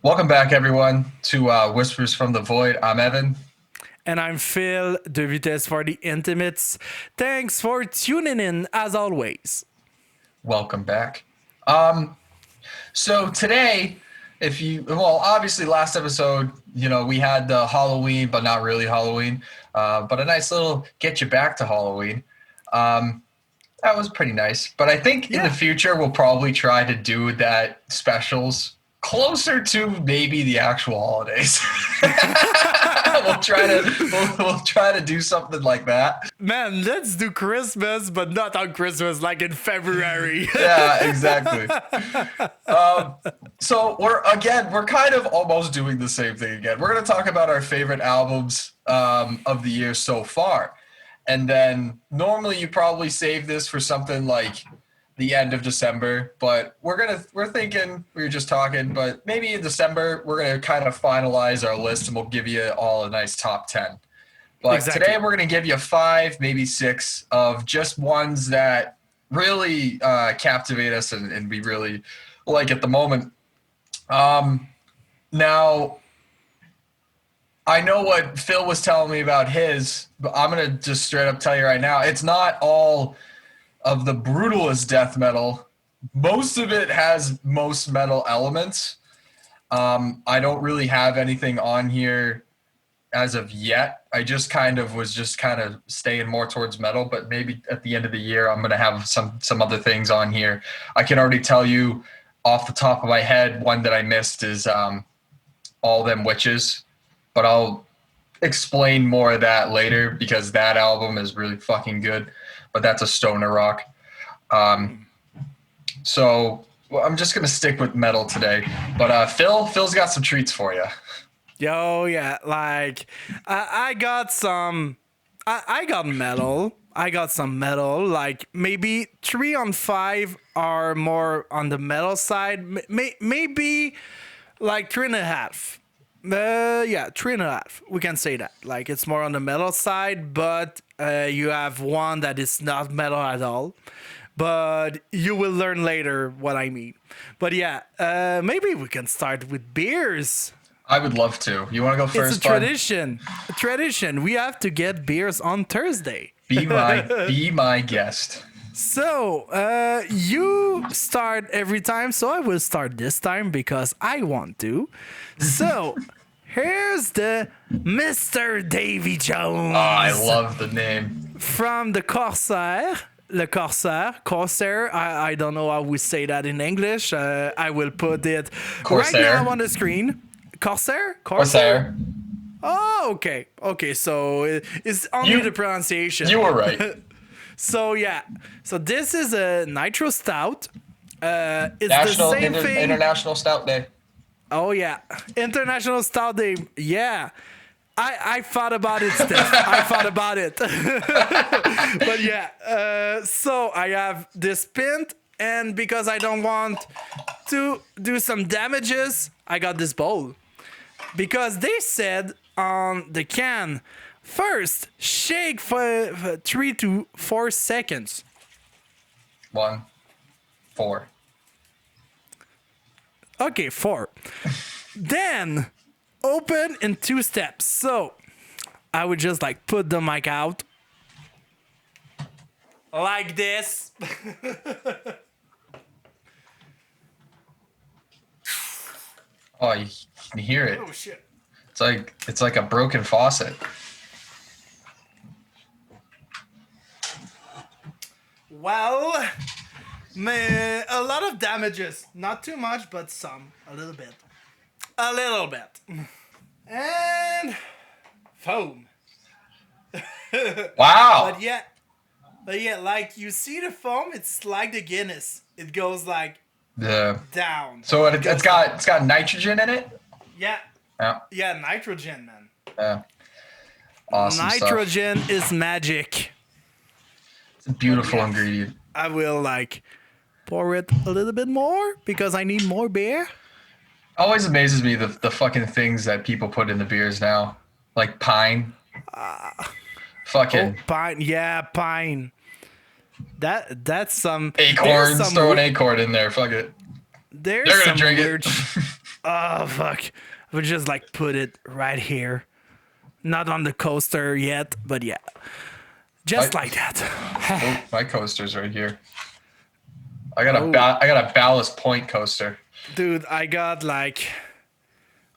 Welcome back, everyone, to Whispers from the Void. I'm Evan. And I'm Phil, 2020's for the Intimates. Thanks for tuning in, as always. Welcome back. So today, obviously last episode, we had the Halloween, but not really Halloween, but a nice little get you back to Halloween. That was pretty nice. But I think in the future, we'll probably try to do that specials closer to maybe the actual holidays. we'll try to do something like that. Man, let's do Christmas, but not on Christmas, like in February. Yeah, exactly. So we're kind of almost doing the same thing again. We're going to talk about our favorite albums of the year so far. And then normally you probably save this for something like the end of December, but we were just talking, but maybe in December we're going to kind of finalize our list and we'll give you all a nice top 10. But Today we're going to give you 5, maybe 6 of just ones that really captivate us and we really like at the moment. Now, I know what Phil was telling me about his, but I'm going to just straight up tell you right now, it's not all of the brutalist death metal. Most of it has most metal elements. I don't really have anything on here as of yet. I just kind of staying more towards metal, but maybe at the end of the year, I'm going to have some other things on here. I can already tell you off the top of my head, one that I missed is All Them Witches, but I'll explain more of that later because that album is really fucking good, but that's a stoner rock. So I'm just going to stick with metal today, but Phil's got some treats for you. Yo, yeah, like I got metal. I got some metal, like maybe 3 on 5 are more on the metal side. Maybe like 3.5. 3.5. We can say that. Like it's more on the metal side, but you have one that is not metal at all. But you will learn later what I mean. But yeah, maybe we can start with beers. I would love to. You want to go first? It's a tradition. A tradition. We have to get beers on Thursday. Be my guest. So, you start every time, so I will start this time because I want to. So, here's the Mr. Davy Jones. Oh, I love the name. From the Corsaire. Corsaire. I don't know how we say that in English. I will put it Corsaire. right now on the screen. Corsaire? Oh, okay. Okay, so it's only the pronunciation. You were right. So yeah, so this is a nitro stout. It's National, the same thing. International Stout Day. Oh yeah, International Stout Day. Yeah, I thought about it, Steph. I thought about it. But yeah, so I have this pint, and because I don't want to do some damages, I got this bowl. Because they said on the can, first, shake for 3 to 4 seconds. 1, 4. Okay, 4. Then, open in 2 steps. So, I would just like put the mic out. Like this. Oh, you can hear it. Oh, shit. It's like a broken faucet. Well, a lot of damages. Not too much, but some. A little bit. And foam. Wow. But yeah, like you see the foam, it's like the Guinness. It goes like down. So it's got nitrogen in it? Yeah. Yeah. Yeah, nitrogen, man. Yeah. Awesome Nitrogen is magic. It's a beautiful ingredient. I will like pour it a little bit more because I need more beer. Always amazes me the fucking things that people put in the beers now. Like pine. Pine. Yeah, pine. That's some acorns. Throw an acorn in there. Fuck it. They're gonna some drink weird it. Oh fuck! I would just like put it right here, not on the coaster yet, but yeah, just like that. Oh, my coaster's right here. I Oh. got a Ballast Point coaster. Dude, I got like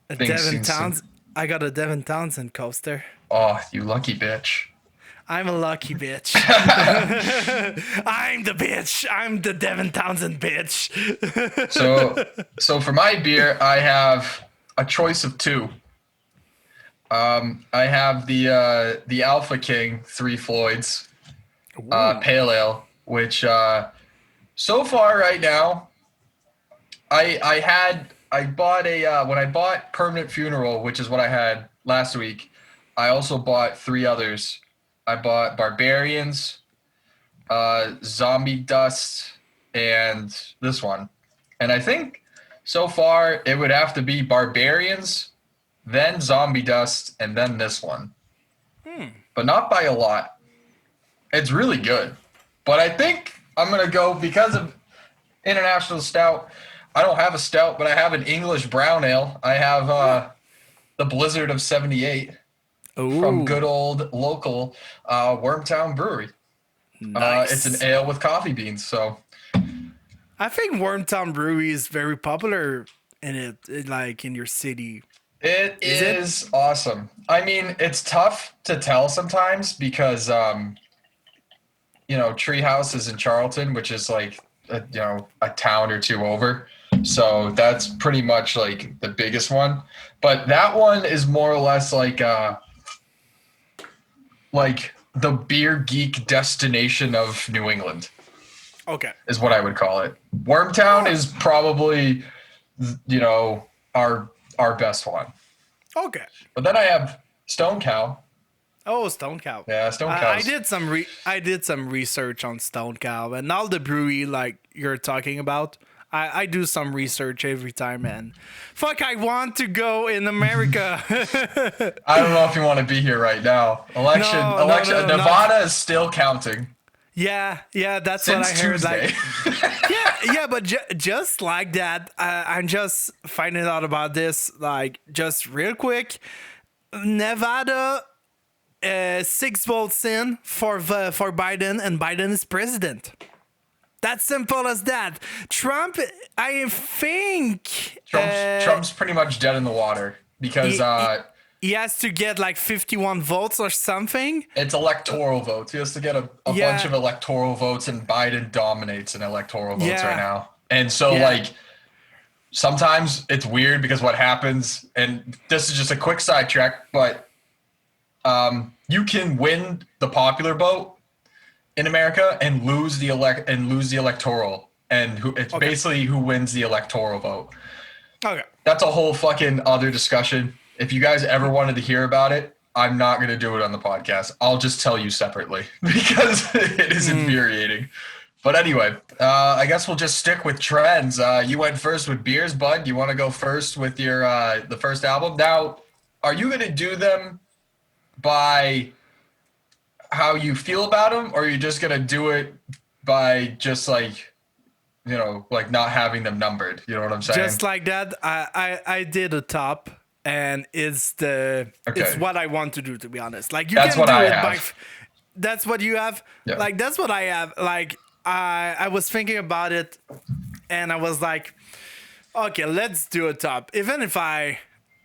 a Things Devin seem sim- Townsend. I got a Devin Townsend coaster. Oh, you lucky bitch. I'm a lucky bitch. I'm the bitch. I'm the Devin Townsend bitch. So for my beer, I have a choice of two. I have the Alpha King Three Floyds Pale Ale, which so far right now, I bought when I bought Permanent Funeral, which is what I had last week. I also bought three others. I bought Barbarians, Zombie Dust, and this one. And I think so far it would have to be Barbarians, then Zombie Dust, and then this one. But not by a lot. It's really good. But I think I'm going to go, because of International Stout, I don't have a stout, but I have an English brown ale. I have the Blizzard of 78 from good old local Wormtown Brewery. Nice. It's an ale with coffee beans, so I think Wormtown Brewery is very popular like in your city. it is awesome. I mean, it's tough to tell sometimes because Treehouse is in Charlton, which is like a town or two over. So that's pretty much like the biggest one. But that one is more or less like the beer geek destination of New England. Okay. Is what I would call it. Wormtown is probably, our best one. Okay. But then I have Stone Cow. Oh, Stone Cow. Yeah, Stone Cow. I did some research on Stone Cow, and all the brewery like you're talking about. I do some research every time, and fuck, I want to go in America. I don't know if you want to be here right now. Election. No, Nevada is still counting. Yeah, that's Since what I heard. Tuesday. Like, but just like that, I'm just finding out about this. Like, just real quick, Nevada, 6 votes in for Biden, and Biden is president. That's simple as that. Trump, I think Trump's pretty much dead in the water because he has to get like 51 votes or something. it's electoral votes. He has to get a bunch of electoral votes, and Biden dominates in electoral votes right now. And so like sometimes it's weird because what happens, and this is just a quick sidetrack, but you can win the popular vote in America and lose the electoral, and basically who wins the electoral vote. Okay. That's a whole fucking other discussion. If you guys ever wanted to hear about it, I'm not going to do it on the podcast. I'll just tell you separately because it is infuriating. But anyway, I guess we'll just stick with trends. You went first with beers, Bud. You want to go first with your the first album? Now, are you going to do them by how you feel about them, or are you just going to do it by just like, like not having them numbered? You know what I'm saying? Just like that, I did a top, and it's what I want to do, to be honest. Like That's what I have. That's what you have. Yeah. Like that's what I have. Like I was thinking about it, and I was like, okay, let's do a top, even if I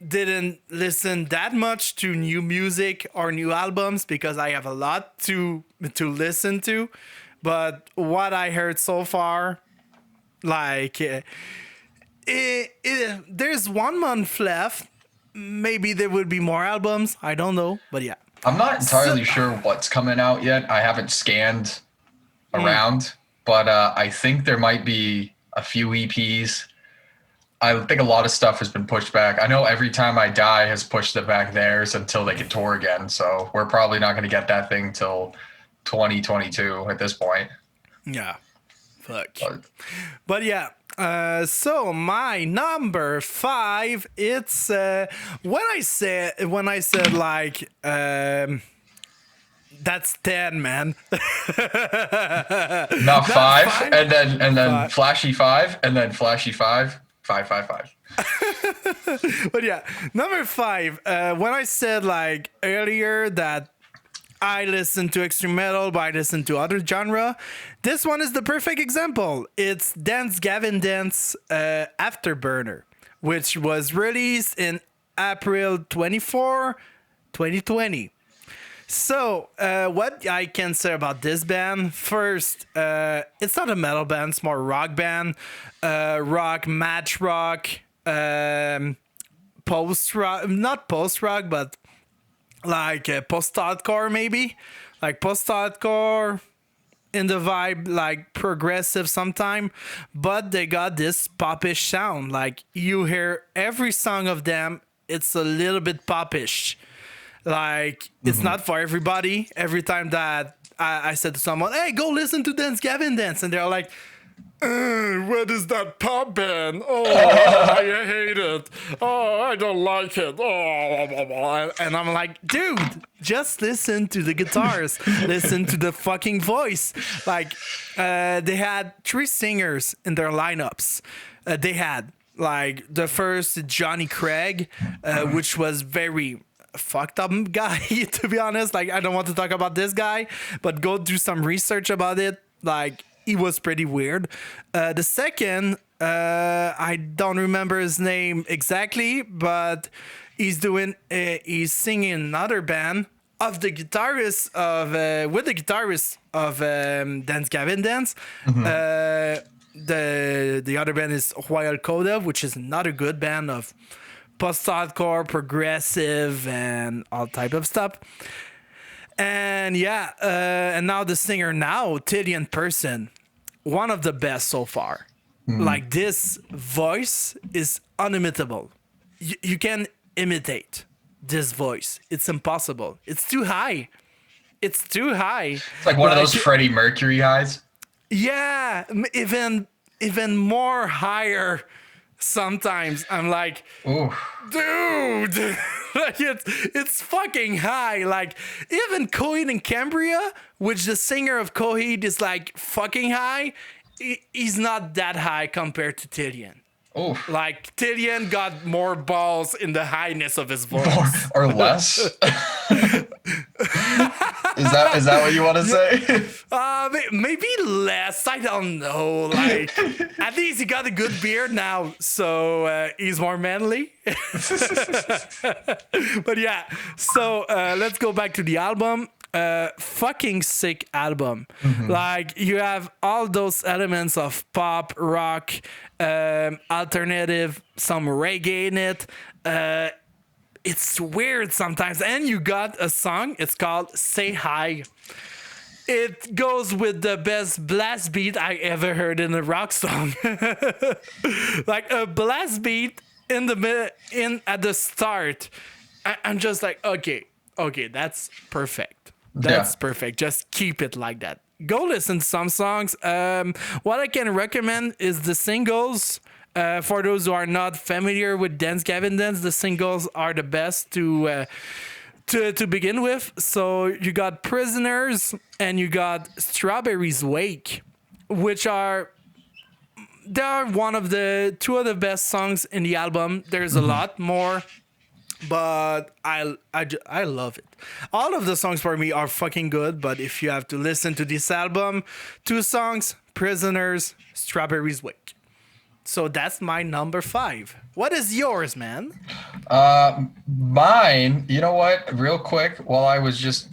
didn't listen that much to new music or new albums, because I have a lot to listen to. But what I heard so far, like there's 1 month left. Maybe there would be more albums. I don't know, but yeah. I'm not entirely sure what's coming out yet. I haven't scanned around, but I think there might be a few EPs. I think a lot of stuff has been pushed back. I know Every Time I Die has pushed it back theirs until they can tour again. So we're probably not going to get that thing till 2022 at this point. Yeah. Fuck. But yeah. So my number 5, it's when I said like that's 10, man. Not 5, and then flashy 5, and then flashy 5, 5, 5, 5. But yeah, number 5. When I said like earlier that I listen to extreme metal, but I listen to other genre, this one is the perfect example. It's Dance Gavin Dance Afterburner, which was released in April 24, 2020. So, what I can say about this band, first, it's not a metal band, it's more a rock band. Rock, match rock, post-rock, not post-rock, but like post-hardcore maybe. Like post-hardcore in the vibe, like progressive sometime. But they got this popish sound. Like you hear every song of them, it's a little bit popish. Like, it's not for everybody. Every time that I said to someone, hey, go listen to Dance Gavin Dance, and they're like, what is that pop band? Oh, I hate it. Oh, I don't like it. Oh, and I'm like, dude, just listen to the guitars. Listen to the fucking voice. Like, they had 3 singers in their lineups. They had, like, the first Jonny Craig, which was very fucked up guy, to be honest. Like, I don't want to talk about this guy, but go do some research about it. Like, he was pretty weird. The second, I don't remember his name exactly, but he's singing another band of the guitarist of with the guitarist of Dance Gavin Dance. The other band is Wild Coda, which is another good band of post-hardcore, progressive, and all type of stuff. And yeah, and now the singer Tillian Person, one of the best so far. Like, this voice is unimitable. You can imitate this voice. It's impossible. It's too high. It's like one of those Freddie Mercury highs. Yeah, even more higher. Sometimes I'm like, ooh, dude, like it's fucking high. Like, even Coheed and Cambria, which the singer of Coheed is like fucking high, he's not that high compared to Tillian. Oh, like Tillian got more balls in the highness of his voice, or less. Is that what you want to say? Maybe less. I don't know. Like, at least he got a good beard now, so he's more manly. But yeah, so let's go back to the album. Fucking sick album. Like, you have all those elements of pop, rock, alternative, some reggae in it. It's weird sometimes. And you got a song, it's called Say Hi. It goes with the best blast beat I ever heard in a rock song. Like, a blast beat at the start. I'm just like, okay, that's perfect. That's perfect. Just keep it like that. Go listen to some songs. What I can recommend is the singles. For those who are not familiar with Dance Gavin Dance, the singles are the best to begin with. So you got Prisoners and you got Strawberry's Wake, which are one of the 2 of the best songs in the album. There's a lot more, but I love it. All of the songs for me are fucking good, but if you have to listen to this album, 2 songs, Prisoners, Strawberry's Wake. So that's my number 5. What is yours, man? Mine, you know what? Real quick, while I was just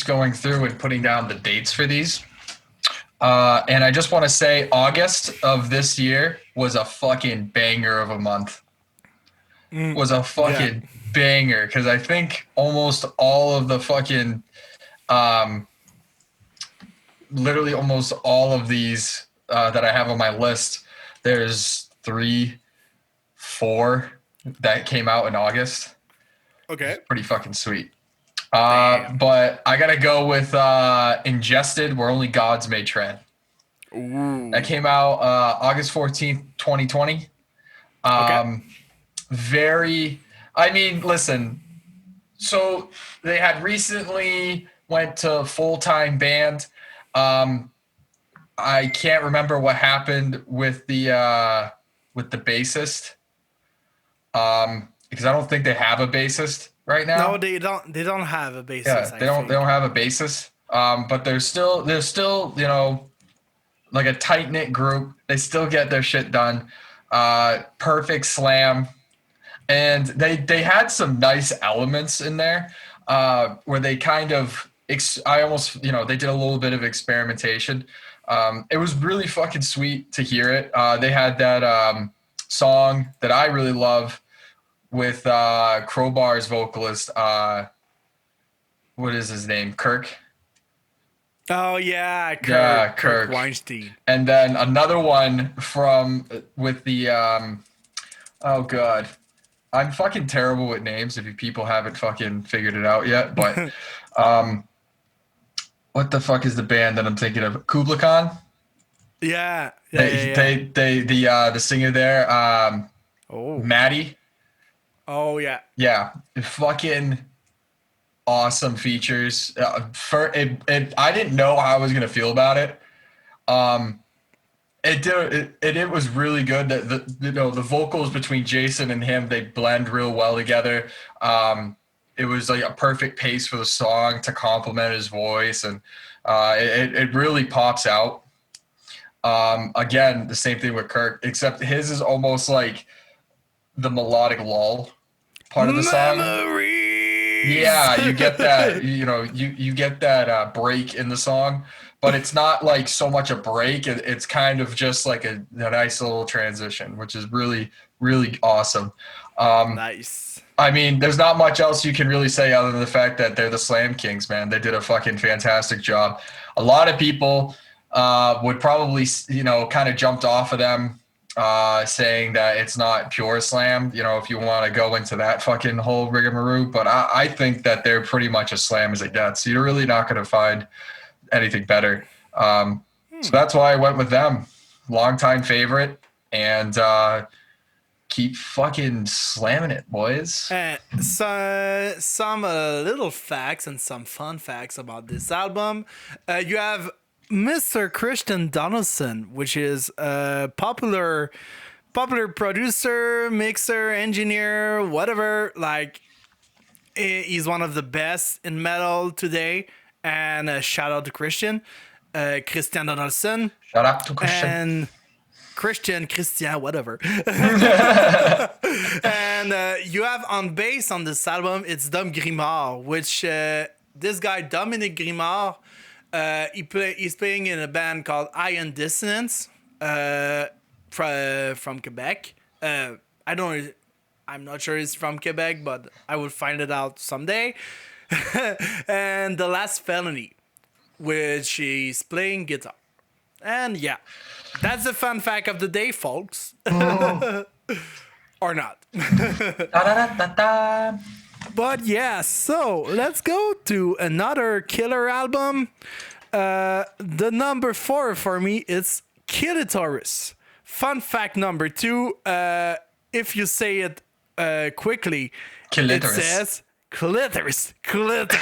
going through and putting down the dates for these. And I just want to say August of this year was a fucking banger of a month. Was a fucking banger, because I think almost all of the fucking literally almost all of these that I have on my list, there's 3, 4 that came out in August. Okay. It's pretty fucking sweet. But I gotta go with Ingested, Where Only Gods May Tread. Ooh. That came out August 14th, 2020. Listen, so they had recently went to full-time band. I can't remember what happened with the bassist. because I don't think they have a bassist right now. No, they don't. They don't have a bassist. Yeah, I they don't. think. They don't have a bassist. But they're still like a tight knit group. They still get their shit done. Perfect slam, and they had some nice elements in there where they kind of I almost they did a little bit of experimentation. It was really fucking sweet to hear it. They had that song that I really love with Crowbar's vocalist. What is his name? Kirk. Oh yeah, Yeah, Kirk Kirk. Weinstein. And then another one from with the oh god. I'm fucking terrible with names if you people haven't fucking figured it out yet, but um what the fuck is the band that I'm thinking of? Kubla Khan? Yeah, yeah, yeah, yeah. The singer there, Oh, Maddie. oh yeah. Yeah, fucking awesome features. I didn't know how I was gonna feel about it. Um, it was really good. That the vocals between Jason and him, they blend real well together. It was like a perfect pace for the song to complement his voice, and it really pops out. Again, the same thing with Kirk, except his is almost like the melodic lull part of the song. Memories. Yeah, you get that, you get that break in the song, but it's not like so much a break. It's kind of just like a nice little transition, which is really, really awesome. Nice. I mean, there's not much else you can really say other than the fact that they're the Slam Kings, man. They did a fucking fantastic job. A lot of people would probably, kind of jumped off of them saying that it's not pure slam, if you want to go into that fucking whole rigmarole. But I think that they're pretty much as slam as it gets. You're really not going to find anything better. So that's why I went with them. Longtime favorite. And keep fucking slamming it, boys. So some little facts and some fun facts about this album. You have Mr. Christian Donaldson, which is a popular producer, mixer, engineer, whatever. Like, he's one of the best in metal today. And shout out to Christian Donaldson. Shout out to Christian. And Christian, whatever. And you have on bass on this album, it's Dom Grimard, which this guy, Dominic Grimard, he's playing in a band called Dissonance from Quebec. I'm not sure he's from Quebec, but I will find it out someday. And The Last Felony, which he's playing guitar. And yeah, that's the fun fact of the day, folks. Or not. But yeah, so let's go to another killer album. The number 4 for me is Clitoris. Fun fact number 2, if you say it quickly, Clitoris. It says clitoris. Clitoris.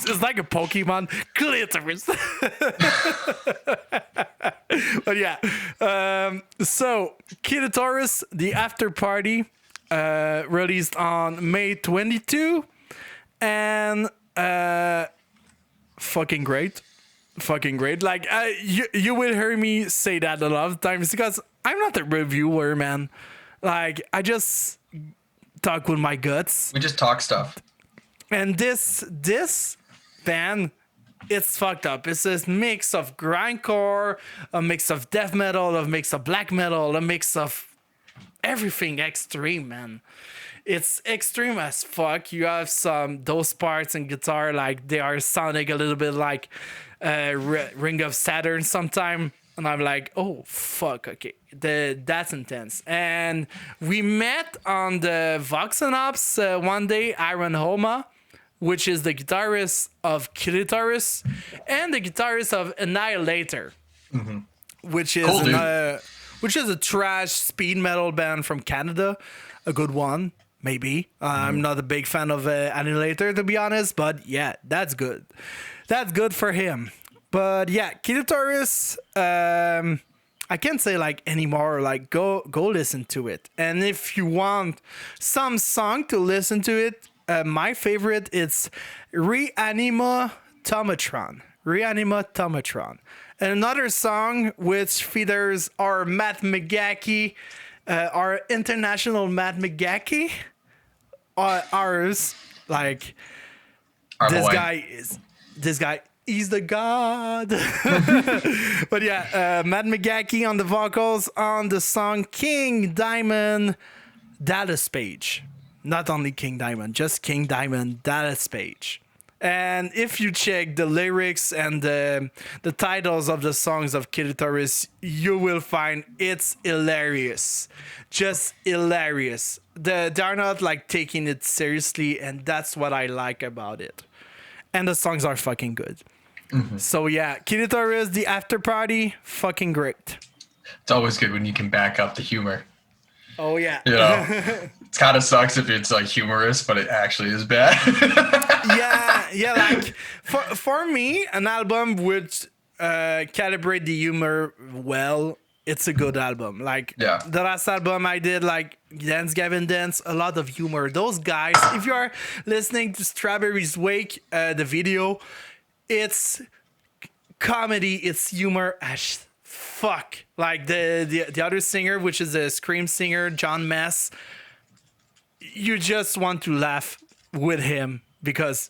It's like a Pokemon. Clitoris. But yeah. So, Clitoris, the after party, released on May 22. And fucking great. Like, you will hear me say that a lot of times because I'm not a reviewer, man. Like, I just talk with my guts. We just talk stuff. And this band, it's fucked up. It's this mix of grindcore, a mix of death metal, a mix of black metal, a mix of everything extreme, man. It's extreme as fuck. You have those parts in guitar, like they are sounding a little bit like Ring of Saturn sometime. And I'm like, oh, fuck, okay. That's intense. And we met on the Voxenops one day, Aaron Homa, which is the guitarist of Clitoris and the guitarist of Annihilator, which is Cool, which is a trash speed metal band from Canada. A good one, maybe. I'm not a big fan of Annihilator, to be honest, but yeah, that's good. That's good for him. But yeah, Clitoris, I can't say like anymore. Like go listen to it. And if you want some song to listen to it, my favorite it's Reanimatomatron. Reanimatomatron. And another song which features our Matt McGackie, our international Matt McGackie, ours. Like Our this boy. guy. He's the god. But yeah, Matt McGackie on the vocals on the song King Diamond Dallas Page. Not only King Diamond, just King Diamond Dallas Page. And if you check the lyrics and the titles of the songs of Kilitaris, you will find it's hilarious. Just hilarious. They're not like taking it seriously, and that's what I like about it. And the songs are fucking good. Mm-hmm. So yeah, Kilitaris, the after party, fucking great. It's always good when you can back up the humor. Oh yeah. You know, it kind of sucks if it's like humorous, but it actually is bad. yeah. Like for me, an album would calibrate the humor well. It's a good album. Like the last album I did, like Dance Gavin Dance, a lot of humor. Those guys, if you are listening to Strawberry's Wake, the video, it's comedy, it's humor as fuck. Like the other singer, which is a scream singer, John Mess, you just want to laugh with him because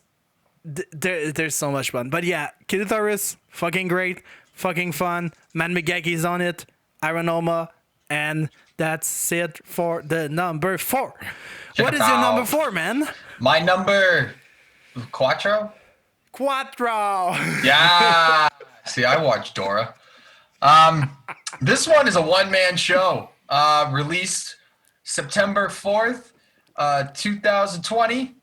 there's so much fun. But yeah, Kilitaris, fucking great, fucking fun. Matt McGackie's on it. Aranoma, and that's it for the number 4. What is your number 4, man? My number Quattro. Yeah. See, I watched Dora. This one is a one-man show. Released September 4th, 2020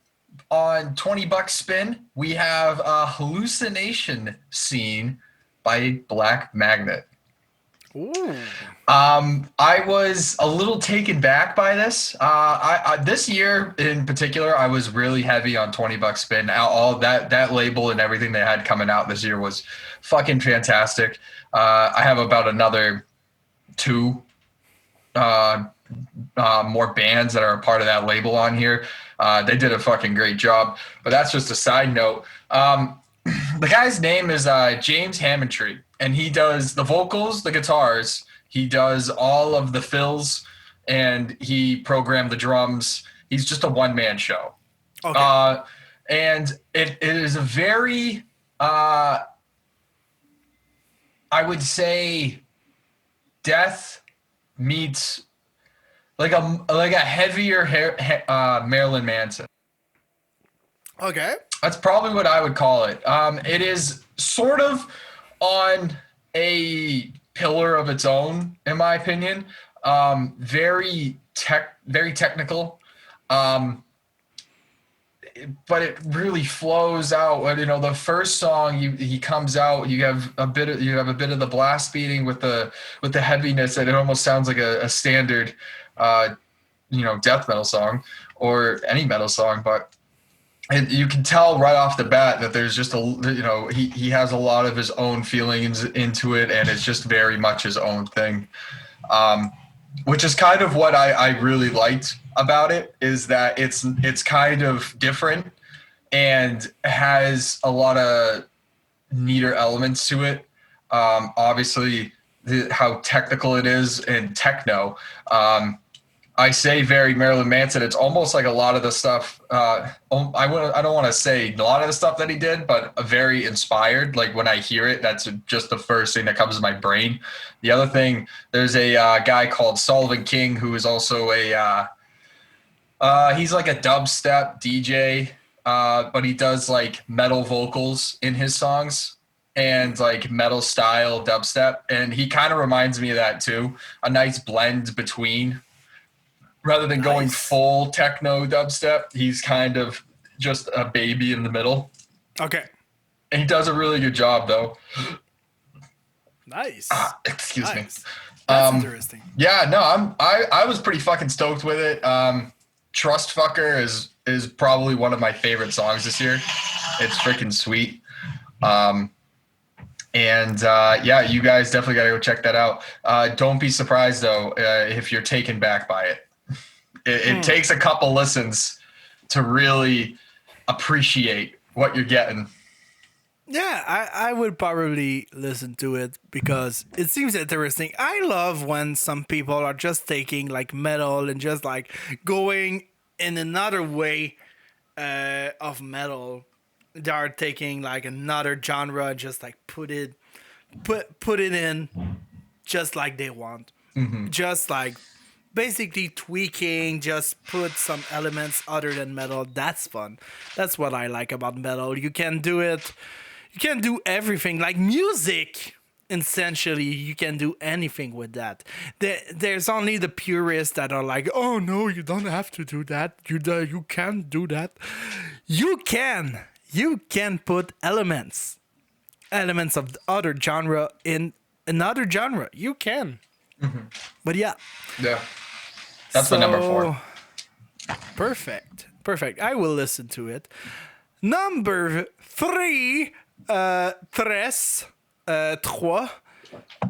on $20 spin. We have a Hallucination Scene by Black Magnet. Ooh. I was a little taken back by this. I this year in particular, I was really heavy on $20 spin. All that label and everything they had coming out this year was fucking fantastic. I have about another 2 more bands that are a part of that label on here. They did a fucking great job, but that's just a side note. The guy's name is James Hammondtree, and he does the vocals, the guitars. He does all of the fills, and he programmed the drums. He's just a one-man show. Okay. And it is a very, I would say, death meets like a heavier Marilyn Manson. Okay. That's probably what I would call it. It is sort of on a pillar of its own, in my opinion. Very technical. But it really flows out. You know, the first song he comes out, you have a bit of the blast beating with the heaviness, and it almost sounds like a standard death metal song or any metal song, but you can tell right off the bat that there's just he has a lot of his own feelings into it, and it's just very much his own thing, which is kind of what I really liked about it, is that it's kind of different and has a lot of neater elements to it. Obviously, how technical it is and techno. I say very Marilyn Manson. It's almost like a lot of the stuff. I don't want to say a lot of the stuff that he did, but very inspired. Like when I hear it, that's just the first thing that comes to my brain. The other thing, there's a guy called Sullivan King who is also he's like a dubstep DJ, but he does like metal vocals in his songs and like metal style dubstep, and he kind of reminds me of that too. A nice blend between. Rather than going full techno dubstep, he's kind of just a baby in the middle. Okay. And he does a really good job, though. Nice. Excuse me. That's interesting. Yeah, no, I was pretty fucking stoked with it. Trust Fucker is probably one of my favorite songs this year. It's freaking sweet. And yeah, you guys definitely got to go check that out. Don't be surprised though if you're taken back by it. It takes a couple listens to really appreciate what you're getting. Yeah, I would probably listen to it because it seems interesting. I love when some people are just taking like metal and just like going in another way of metal. They are taking like another genre and just like put it in just like they want. Just like basically tweaking, just put some elements other than metal. That's fun. That's what I like about metal. You can do it. You can do everything. Like music, essentially, you can do anything with that. There's only the purists that are like, oh no, you don't have to do that. You can't do that. You can. You can put elements of the other genre in another genre. You can. But yeah. Yeah. That's the number 4. Perfect. I will listen to it. Number 3, trois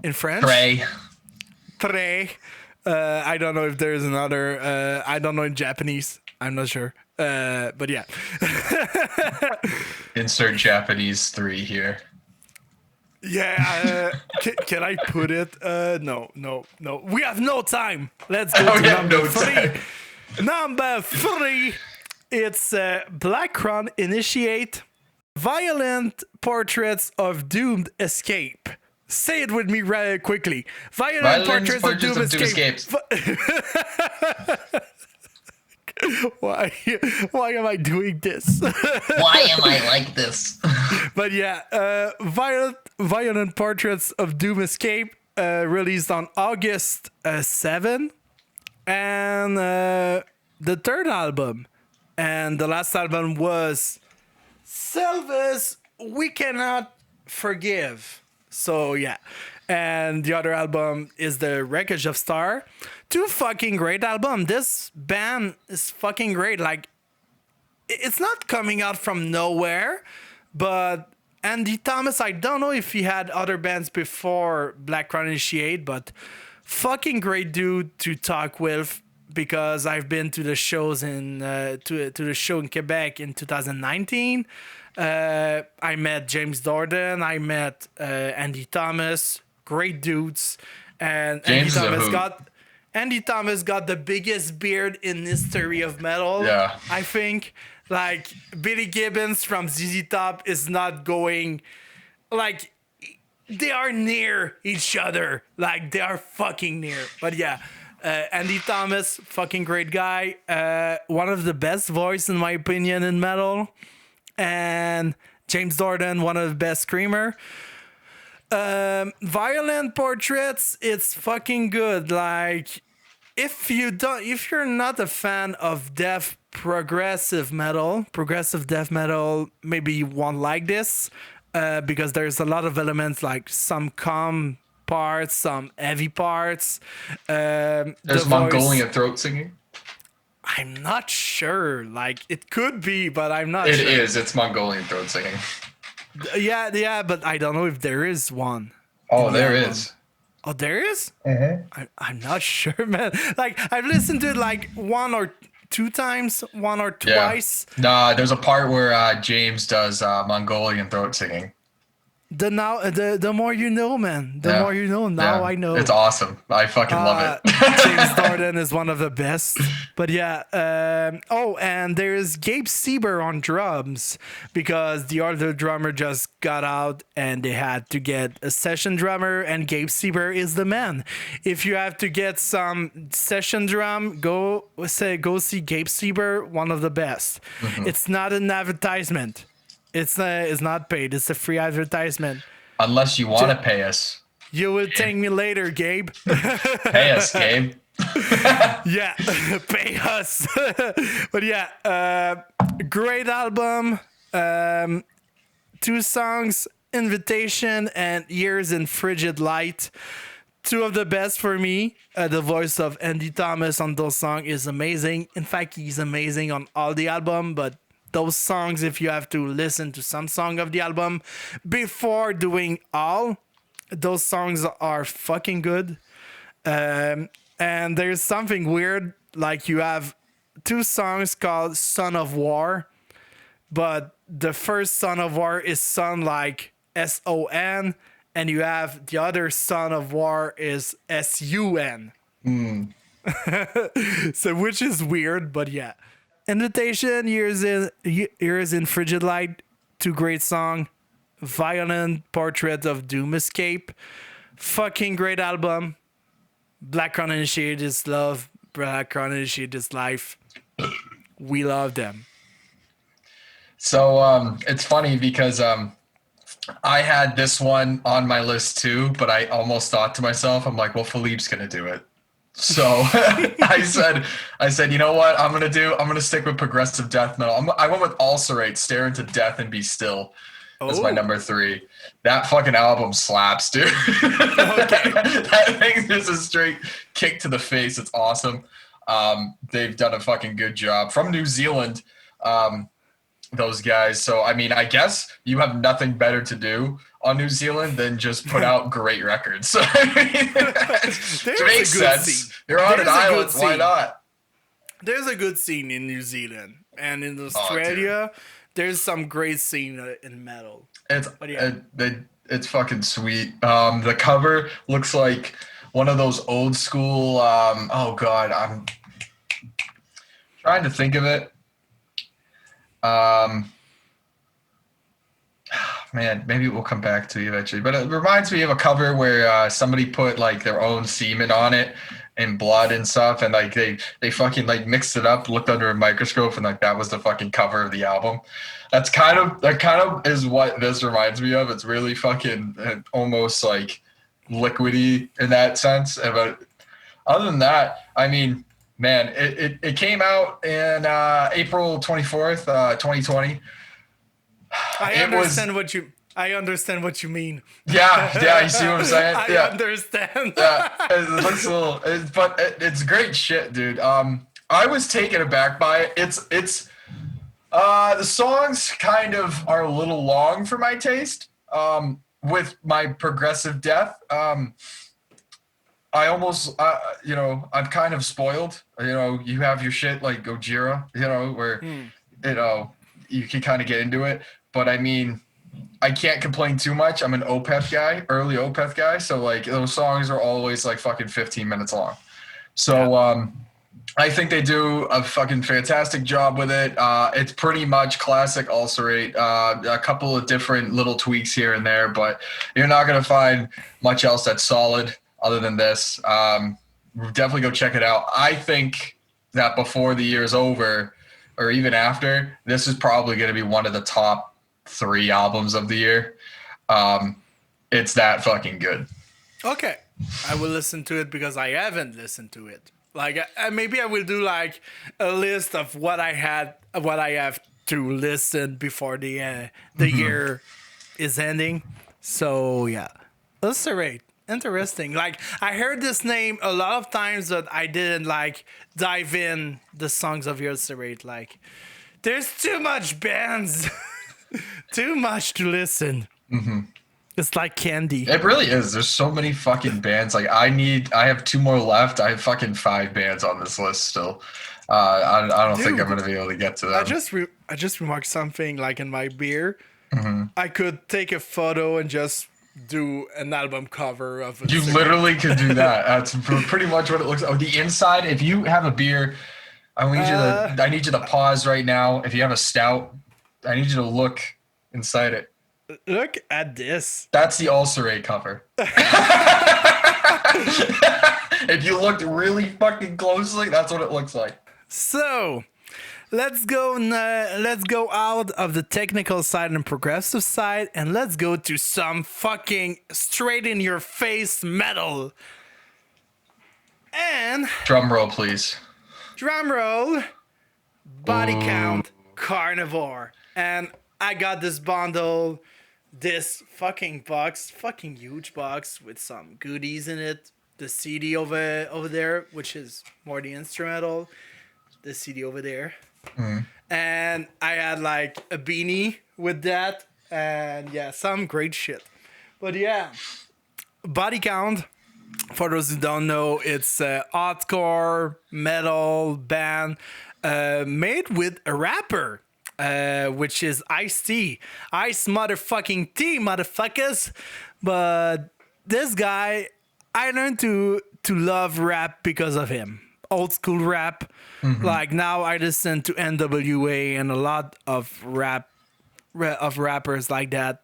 in French. Tres. I don't know if there's another. I don't know in Japanese. I'm not sure. But yeah. Insert Japanese 3 here. Yeah, can I put it? No. We have no time. Let's go to number 3. Number 3, it's Blackron Initiate, Violent Portraits of Doomed Escape. Say it with me really quickly. Violent Portraits of Doomed Escape. Why am I doing this? Why am I like this? But yeah, Violent Portraits of Doom Escape released on August 7, and the third album, and the last album was Silva's We Cannot Forgive. So yeah, and the other album is The Wreckage of Star. 2 fucking great albums. This band is fucking great. Like, it's not coming out from nowhere, but Andy Thomas, I don't know if he had other bands before Blackron Initiate, but fucking great dude to talk with, because I've been to the shows to the show in Quebec in 2019. I met James Dorden, I met Andy Thomas, great dudes, and Andy Thomas got the biggest beard in history of metal. Yeah. I think. Like, Billy Gibbons from ZZ Top is not going... Like, they are near each other. Like, they are fucking near. But yeah, Andy Thomas, fucking great guy. One of the best voice, in my opinion, in metal. And James Dorden, one of the best screamer. Violent Portraits, it's fucking good. Like, if you're not a fan of progressive death metal, maybe you won't like this, because there's a lot of elements, like some calm parts, some heavy parts. There's Mongolian throat singing. I'm not sure. Like, it could be, but I'm not sure. It is. It's Mongolian throat singing. Yeah, but I don't know if there is one. Oh, there is. Oh, there is? Mm-hmm. I'm not sure, man. Like, I've listened to it like 1 or 2 times, 1 or twice. Nah, there's a part where James does Mongolian throat singing. The more you know, man. The more you know. Now I know. It's awesome. I fucking love it. James Dorden is one of the best. But yeah. And there's Gabe Sieber on drums, because the other drummer just got out and they had to get a session drummer, and Gabe Sieber is the man. If you have to get some session drum, go see Gabe Sieber, one of the best. Mm-hmm. It's not an advertisement. It's not paid. It's a free advertisement. Unless you want to pay us. You will thank me later, Gabe. Pay us, Gabe. Yeah, pay us. But yeah, great album. 2 songs, Invitation and Years in Frigid Light. 2 of the best for me. The voice of Andy Thomas on those songs is amazing. In fact, he's amazing on all the album, but those songs if you have to listen to some song of the album before doing all. Those songs are fucking good. And there's something weird, like you have two songs called Son of War, but the first Son of War is son like SON, and you have the other Son of War is SUN. So which is weird, but yeah. Invitation, Years in Frigid Light, two great song. Violent Portrait of Doom Escape, fucking great album. Black Crown Initiated is love, Black Crown Initiated is life. We love them. So it's funny because I had this one on my list too, but I almost thought to myself, I'm like, well, Philippe's gonna do it. So I said, you know what I'm gonna stick with progressive death metal. I went with Ulcerate, Stare Into Death and Be Still. That's my number 3. That fucking album slaps, dude. Okay. That thing is a straight kick to the face. It's awesome. They've done a fucking good job. From New Zealand, those guys. So, I mean, I guess you have nothing better to do on New Zealand than just put out great records. So, I mean, it makes sense. Scene. You're on an island. Why not? There's a good scene in New Zealand. And in Australia, there's some great scene in metal. It's fucking sweet. The cover looks like one of those old school. Oh God, I'm trying to think of it. Man, maybe we'll come back to you eventually. But it reminds me of a cover where somebody put like their own semen on it and blood and stuff, and like they fucking like mixed it up, looked under a microscope, and like that was the fucking cover of the album. That kind of is what this reminds me of. It's really fucking almost like liquidy in that sense. But other than that, I mean, man, it came out in April 24th, 2020. I understand what you mean. Yeah, you see what I'm saying? I Yeah. understand. Yeah, it looks a little, it's great shit, dude. I was taken aback by it. It's the songs kind of are a little long for my taste. With my progressive death, I almost, I'm kind of spoiled. You have your shit like Gojira, where, you can kind of get into it. But I mean, I can't complain too much. I'm an Opeth guy, early Opeth guy. So like those songs are always like fucking 15 minutes long. So I think they do a fucking fantastic job with it. It's pretty much classic Ulcerate, a couple of different little tweaks here and there, but you're not going to find much else that's solid other than this. Definitely go check it out. I think that before the year's over, or even after, this is probably going to be one of the top 3 albums of the year. It's that fucking good. Okay, I will listen to it because I haven't listened to it. Like maybe I will do like a list of what I have to listen before the year is ending. So yeah, Ulcerate, interesting. Like I heard this name a lot of times, but I didn't like dive in the songs of Ulcerate. Like there's too much bands, too much to listen. Mm-hmm. It's like candy. It really is. There's so many fucking bands. Like I have 2 more left. I have fucking 5 bands on this list still. I don't think I'm gonna be able to get to them. I just remarked something like in my beer. Mm-hmm. I could take a photo and just do an album cover of it. You literally could do that. That's pretty much what it looks like. Oh, the inside, if you have a beer, I need you to pause right now. If you have a stout, I need you to look inside it. Look at this. That's the Ulcerate cover. If you looked really fucking closely, that's what it looks like. So, let's go out of the technical side and progressive side, and let's go to some fucking straight in your face metal. And drum roll, please. Drum roll. Body Count Carnivore. And I got this bundle. This fucking box, fucking huge box with some goodies in it. The CD over there, which is more the instrumental. The CD over there. Mm. and I had like a beanie with that, and yeah, some great shit. But yeah, Body Count. For those who don't know, it's a hardcore metal band made with a rapper, which is Ice-T. Ice motherfucking T, motherfuckers. But this guy, I learned to love rap because of him. Old school rap. Like now I listen to NWA and a lot of rappers like that.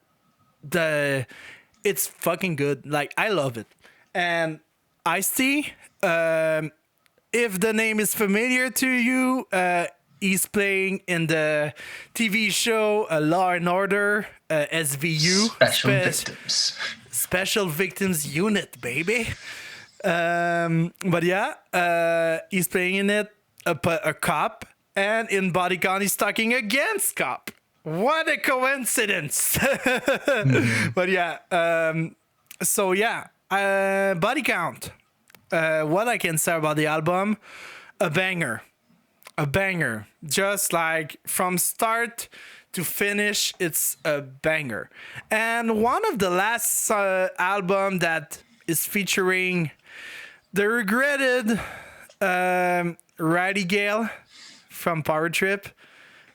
It's fucking good. Like I love it. And Ice-T, if the name is familiar to you, he's playing in the TV show Law and Order, SVU. Special Victims Unit, baby. But yeah, he's playing in it a cop, and in Body Count he's talking against cop. What a coincidence! But yeah, so yeah. Body Count. What I can say about the album, a banger. Just like from start to finish, it's a banger. And one of the last album that is featuring the regretted Riley Gale from Power Trip.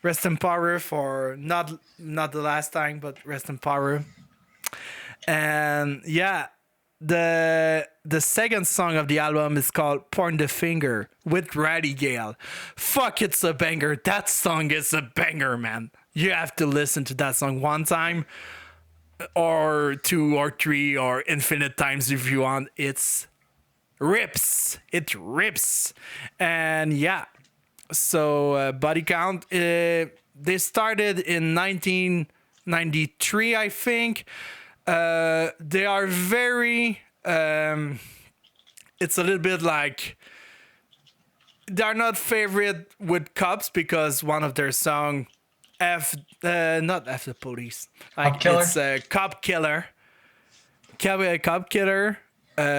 Rest in power for not the last time, but rest in power. And yeah. The second song of the album is called Point the Finger with Riley Gale. Fuck, it's a banger. That song is a banger, man. You have to listen to that song one time or two or three or infinite times if you want. It rips. And yeah, so Body Count, they started in 1993, I think. They are very it's a little bit like they're not favorite with cops because one of their song not F the Police, like it's Cop Killer,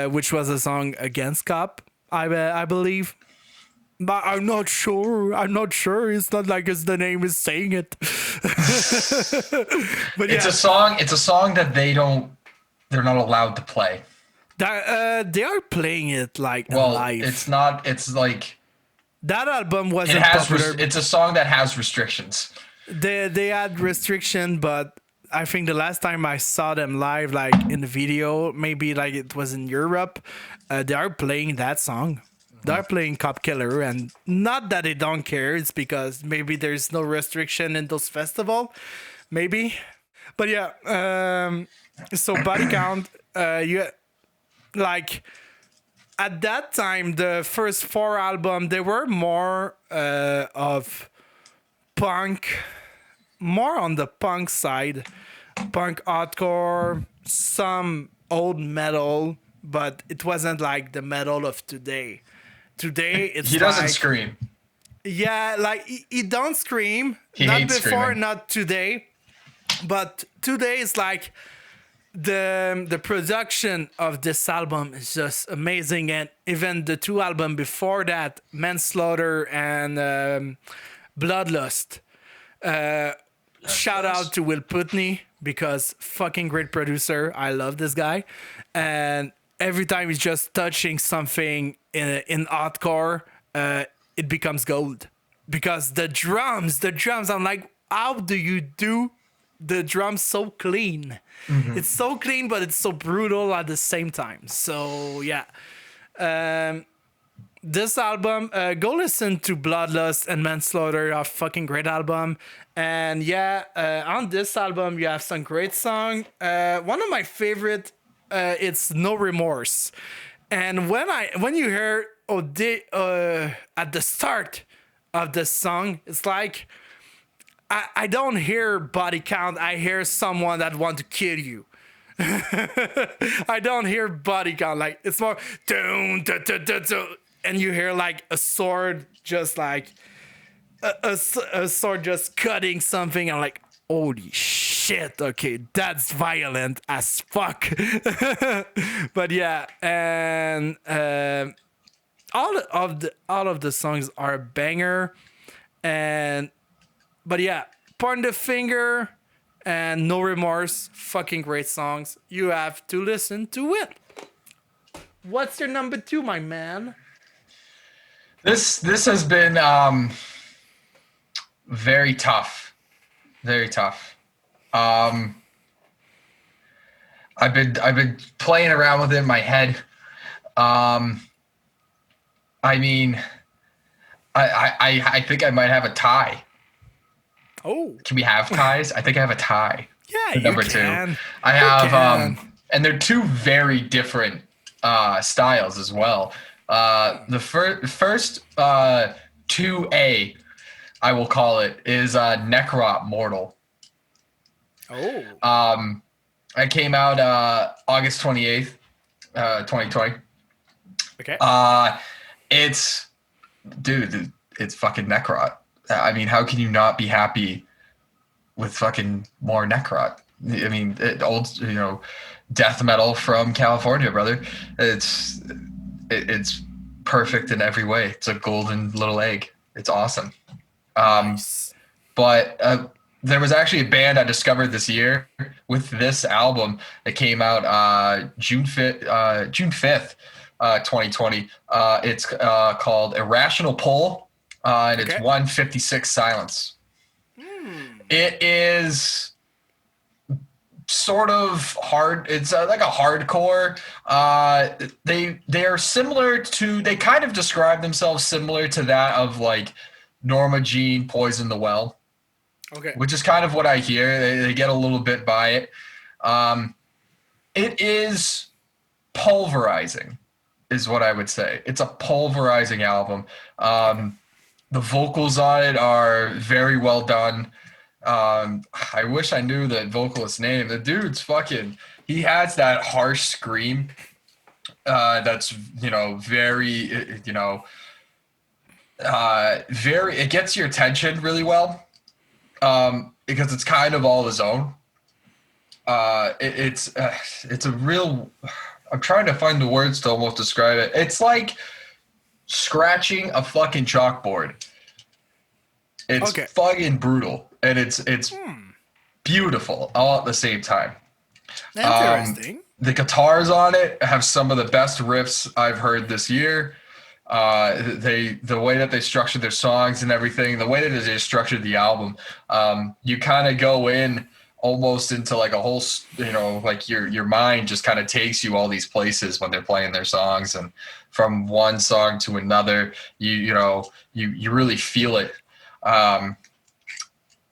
which was a song against cop, I believe. But I'm not sure. It's not like the name is saying it. But yeah. It's a song that they're not allowed to play. They are playing it like live. It's not. It's like that album wasn't popular. It's a song that has restrictions. They had restriction, but I think the last time I saw them live, like in the video, maybe like it was in Europe, they are playing that song. They're playing Cop Killer, and not that they don't care. It's because maybe there's no restriction in those festivals, maybe. But yeah, so Body Count, like at that time, the first 4 albums, they were more of punk, more on the punk side, punk hardcore, some old metal, but it wasn't like the metal of today. Today it's he doesn't scream. Yeah, like he don't scream. He not hates before, screaming. not today. But today is like the production of this album is just amazing, and even the 2 albums before that, Manslaughter and Bloodlust. Shout out to Will Putney because fucking great producer. I love this guy, and every time he's just touching something in hardcore, it becomes gold. Because the drums, I'm like, how do you do the drums so clean? Mm-hmm. It's so clean, but it's so brutal at the same time. So yeah, this album, go listen to Bloodlust and Manslaughter, a fucking great album. And yeah, on this album you have some great song. One of my favorite, it's No Remorse. And when you hear at the start of the song, it's like I don't hear Body Count. I hear someone that want to kill you. I don't hear Body Count. Like it's more dun, dun, dun, dun, dun, and you hear like a sword, just like a sword just cutting something. I'm like, holy shit, okay, that's violent as fuck. But yeah, and all of the songs are a banger, and But yeah, Point the Finger and No Remorse, fucking great songs. You have to listen to it. What's your number 2, my man? This has been very tough. Very tough. I've been playing around with it in my head. I mean, I think I might have a tie. Oh, Can we have ties? I think I have a tie. yeah, for you number can. two. I You have can. and they're two very different styles as well. The first 2A, I will call it, is Necrot Mortal. Oh, I came out August 28th, 2020. okay. It's fucking Necrot. I mean, how can you not be happy with fucking more Necrot? I mean, old, death metal from California, brother. It's perfect in every way. It's a golden little egg. It's awesome. Nice. But there was actually a band I discovered this year with this album that came out June 5th, 2020. It's called Irrational Pull, and it's 156 Silence. It is sort of hard. It's like a hardcore. They are similar to. They kind of describe themselves similar to that of like Norma Jean, Poison the Well. Okay. Which is kind of what I hear. They get a little bit by it. It is pulverizing, is what I would say. It's a pulverizing album. The vocals on it are very well done. I wish I knew the vocalist's name. The dude's fucking. He has that harsh scream. That's very very. It gets your attention really well. Because it's kind of all his own. It's a real. I'm trying to find the words to almost describe it. It's like scratching a fucking chalkboard. It's fucking brutal, and it's beautiful all at the same time. Interesting. The guitars on it have some of the best riffs I've heard this year. The way that they structured their songs and everything, the way that they structured the album, you kind of go in almost into like a whole, like your mind just kind of takes you all these places when they're playing their songs, and from one song to another, you really feel it. And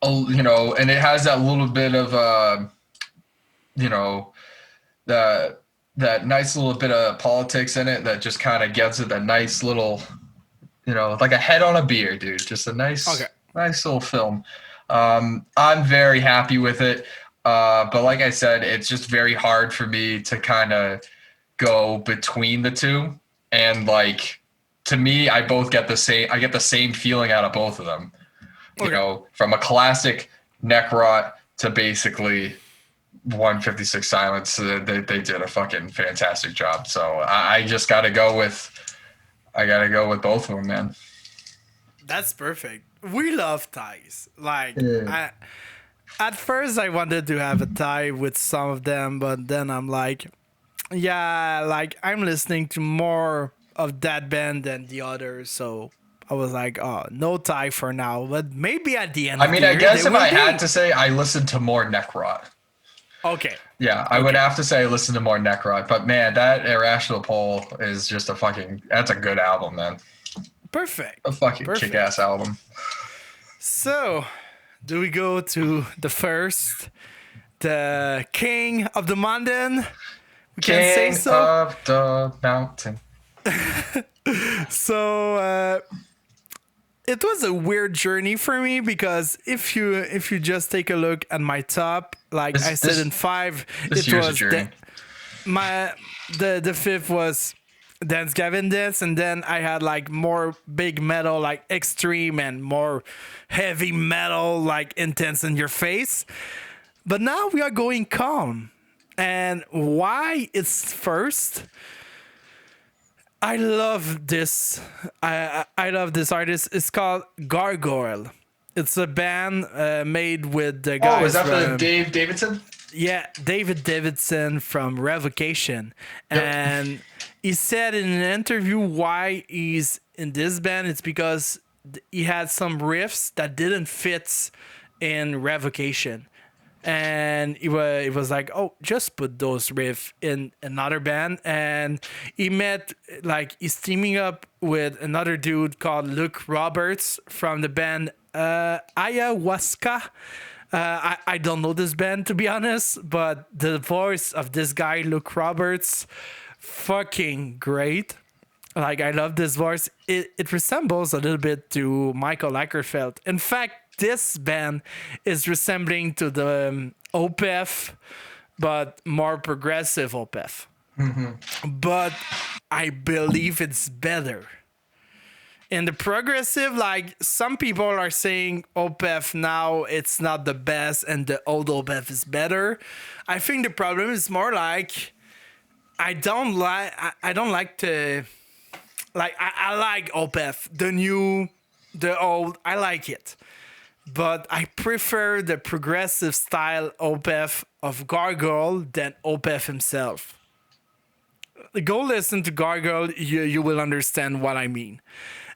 it has that little bit of, that nice little bit of politics in it that just kind of gets it, that nice little, like a head on a beer, dude. Just a nice little film. I'm very happy with it. But like I said, it's just very hard for me to kind of go between the two. And like, to me, I get the same feeling out of both of them. From a classic Necrot to basically 156 Silence. They did a fucking fantastic job. So I just got to go with both of them, man. That's perfect. We love ties. Like, at first I wanted to have a tie with some of them, but then I'm like, yeah, like I'm listening to more of that band than the others, so I was like, oh, no tie for now, but maybe at the end. I mean, I guess if I had to say, I listened to more Necrot. Okay. Yeah, I would have to say I listen to more Necrot, but man, that Irrational Pole is just that's a good album, man. Perfect. A fucking kick-ass album. So, do we go to the King of the Mountain? We can say so. Of the Mountain. So, it was a weird journey for me because if you just take a look at my top, like I said in 5, it was the 5th was Dance Gavin Dance, and then I had like more big metal, like extreme, and more heavy metal, like intense in your face. But now we are going calm, and why it's first? I love this. I love this artist. It's called Gargoyle. It's a band made with the guys Oh, is that for from, Dave Davidson? yeah, David Davidson from Revocation. Yep. And he said in an interview why he's in this band. It's because he had some riffs that didn't fit in Revocation. And he was like, oh, just put those riffs in another band. And he met, like, he's teaming up with another dude called Luke Roberts from the band Ayahuasca. I don't know this band, to be honest, but the voice of this guy, Luke Roberts, fucking great. Like, I love this voice. It resembles a little bit to Michael Lagerfeld. In fact, this band is resembling to the OPEF, but more progressive OPEF. But I believe it's better. In the progressive, like, some people are saying OPEF now it's not the best and the old OPEF is better. I think the problem is more like I don't like to, like, I like OPEF, the new, the old, I like it. But I prefer the progressive style OPEF of Gargoyle than OPEF himself. Go listen to Gargoyle, you will understand what I mean.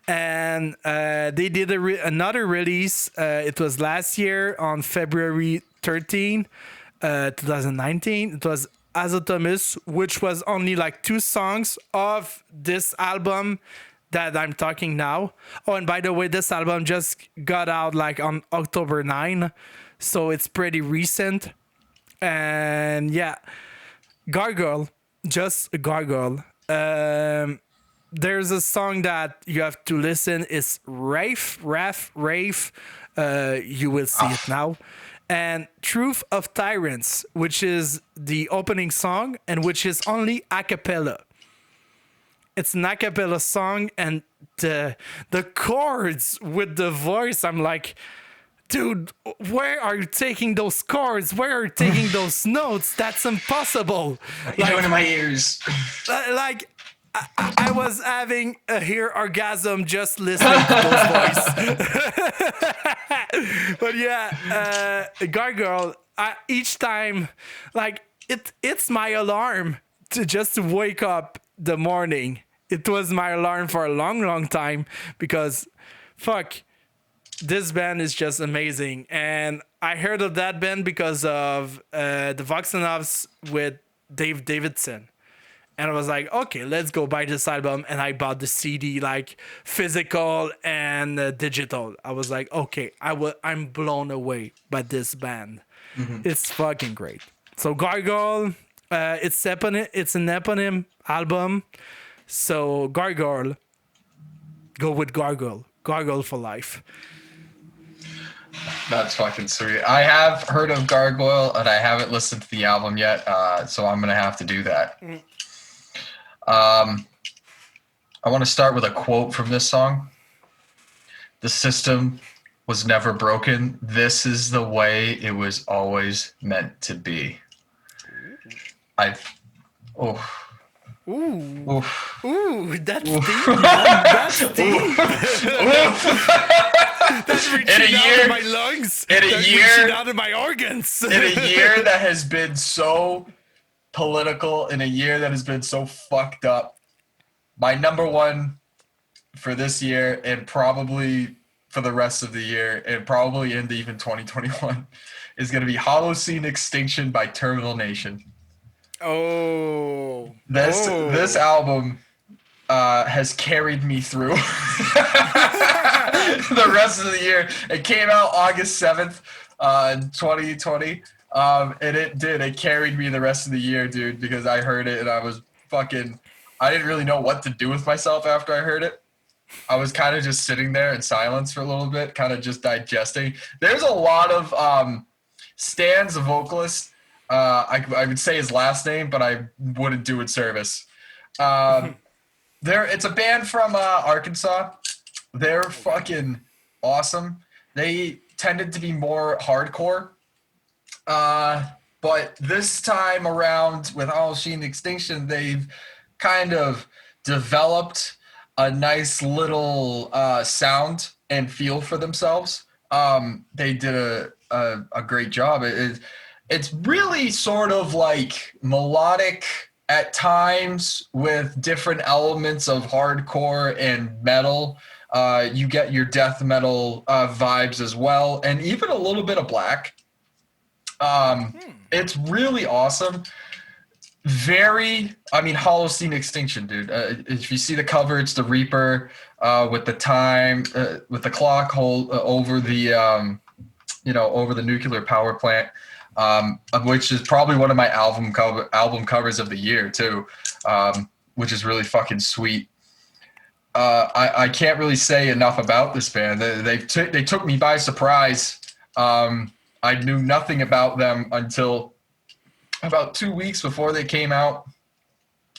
And they did another release. It was last year on February 13, 2019. It was Azotomus, which was only like 2 songs of this album that I'm talking now. Oh, and by the way, this album just got out like on October 9, so it's pretty recent. And yeah, Gargoyle, just Gargoyle. There's a song that you have to listen. It's Rafe. You will see it now. And Truth of Tyrants, which is the opening song and which is only a cappella. It's an a cappella song, and the chords with the voice, I'm like, dude, where are you taking those chords? Where are you taking those notes? That's impossible. Like, going in my ears. Like, I was having a hair orgasm just listening to those voice. But yeah, Gargoyle, each time, like, it's my alarm to wake up the morning. It was my alarm for a long time because, fuck, this band is just amazing. And I heard of that band because of the Voxenovs with Dave Davidson. And I was like, okay, let's go buy this album. And I bought the CD, like, physical and digital. I was like, okay, I'm blown away by this band. It's fucking great. So Gargoyle, it's an eponym album. So Gargoyle, go with Gargoyle. Gargoyle for life. That's fucking sweet. I have heard of Gargoyle, and I haven't listened to the album yet, so I'm going to have to do that. I want to start with a quote from this song. The system was never broken. This is the way it was always meant to be. Ooh, that's deep, man. That's deep. That's reaching out of my lungs. Reaching out of my organs. In a year that has been so political, in a year that has been so fucked up, my number one for this year and probably for the rest of the year and probably into even 2021 is going to be Holocene Extinction by Terminal Nation. This album has carried me through the rest of the year. It came out August 7th, 2020. And it carried me the rest of the year, dude, because I heard it and I was I didn't really know what to do with myself after I heard it. I was kind of just sitting there in silence for a little bit, kind of just digesting. There's a lot of Stan's a vocalist. I would say his last name, but I wouldn't do it service. It's a band from Arkansas. They're fucking awesome. They tended to be more hardcore. But this time around with Holocene Extinction, they've kind of developed a nice little sound and feel for themselves, they did a great job. It's really sort of like melodic at times with different elements of hardcore and metal. You get your death metal vibes as well, and even a little bit of black. It's really awesome. Holocene Extinction, dude. If you see the cover, it's the Reaper with the time, with the clock over the, over the nuclear power plant, which is probably one of my album covers of the year too, which is really fucking sweet. I can't really say enough about this band. They took me by surprise. I knew nothing about them until about 2 weeks before they came out.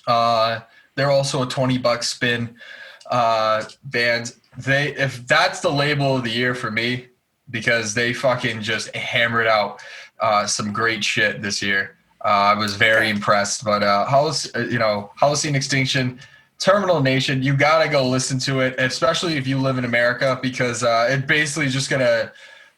They're also a $20 spin band. If that's the label of the year for me, because they fucking just hammered out some great shit this year. I was very impressed. But Holocene Extinction, Terminal Nation, you gotta go listen to it, especially if you live in America, because it basically is just gonna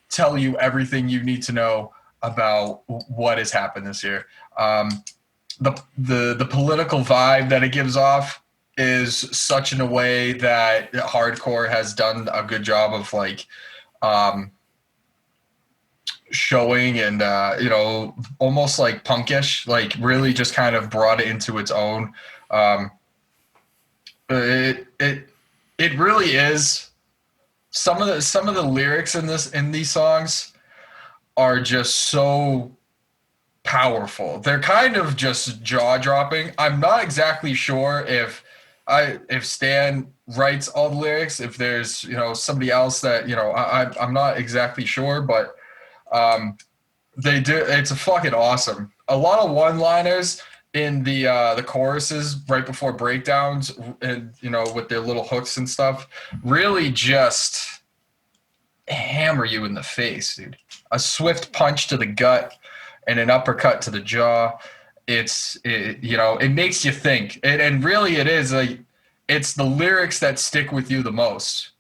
tell you everything you need to know about what has happened this year. The political vibe that it gives off is such in a way that hardcore has done a good job of like showing, and almost like punkish, like really just kind of brought it into its own. It really is. Some of the lyrics in these songs are just so powerful. They're kind of just jaw-dropping. I'm not exactly sure if Stan writes all the lyrics, if there's somebody else that I'm not exactly sure, but they do. It's a fucking awesome. A lot of one-liners in the choruses right before breakdowns, and with their little hooks and stuff, really just hammer you in the face, dude. A swift punch to the gut and an uppercut to the jaw. It makes you think. And really it is like, it's the lyrics that stick with you the most.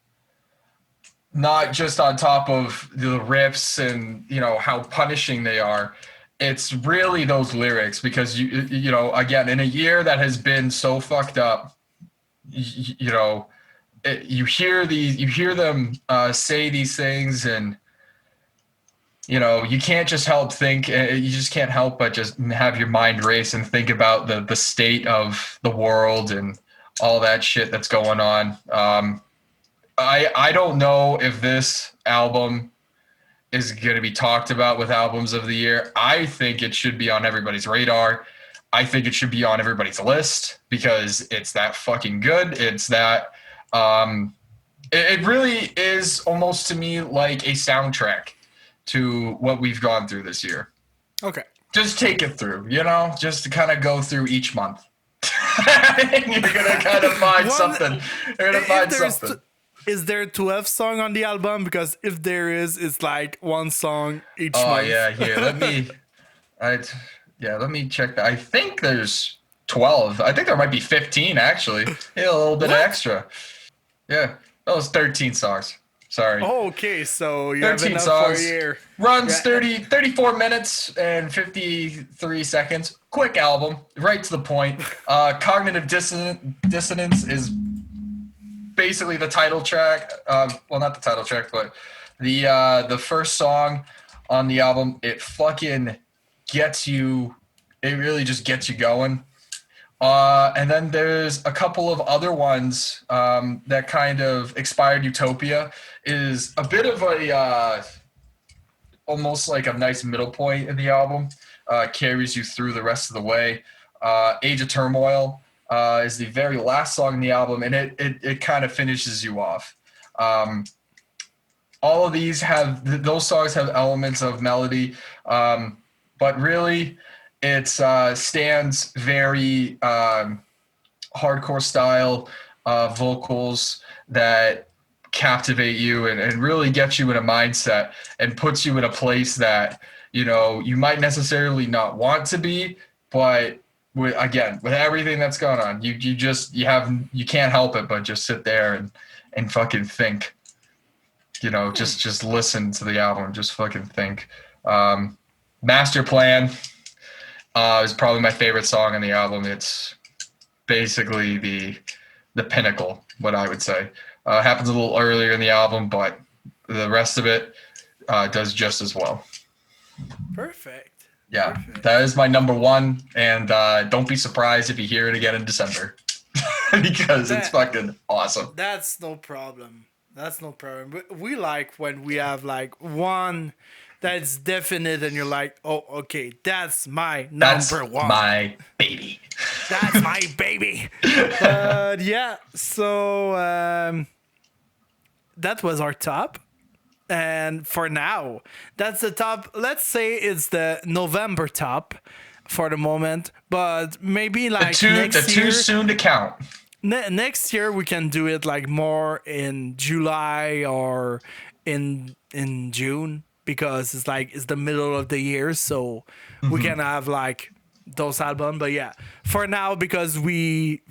Not just on top of the riffs and, how punishing they are. It's really those lyrics, because again, in a year that has been so fucked up, you hear them say these things, and you can't just help think. You just can't help but just have your mind race and think about the state of the world and all that shit that's going on. I don't know if this album is going to be talked about with albums of the year. I think it should be on everybody's radar. I think it should be on everybody's list, because it's that fucking good. It's that it really is almost to me like a soundtrack to what we've gone through this year. Okay. Just take it through, just to kind of go through each month. You're going to kind of find something. You're going to find something. Is there 12 songs on the album? Because if there is, it's like one song each month. Oh, yeah. Here, let me check that. I think there's 12. I think there might be 15, actually. A little bit extra. Yeah, that was 13 songs. Sorry. Oh, okay, so you have enough songs. for a year. Runs 34 minutes and 53 seconds. Quick album, right to the point. Cognitive Dissonance is basically the title track. Well, not the title track, but the first song on the album. It fucking gets you. It really just gets you going. And then there's a couple of other ones that kind of Expired Utopia is a bit of a almost like a nice middle point in the album. Carries you through the rest of the way. Age of Turmoil is the very last song in the album, and it kind of finishes you off. All of those songs have elements of melody, but really it stands very hardcore style vocals that captivate you and really get you in a mindset and puts you in a place that you might necessarily not want to be, but with everything that's going on, you can't help it but just sit there and fucking think. just listen to the album, just fucking think. Master Plan is probably my favorite song on the album. It's basically the pinnacle, what I would say. Happens a little earlier in the album, but the rest of it does just as well. Perfect. Yeah, Perfect. that is my number one, and don't be surprised if you hear it again in December, because it's fucking awesome. That's no problem. We like when we have like one that's definite, and you're like, oh, okay, that's my number one. My baby. That's my baby. But yeah, so that was our top. And for now, that's the top. Let's say it's the November top for the moment. But maybe like next year, too soon to count. Next year we can do it like more in July or in June, because it's the middle of the year, so we can have like those albums. But yeah, for now, because we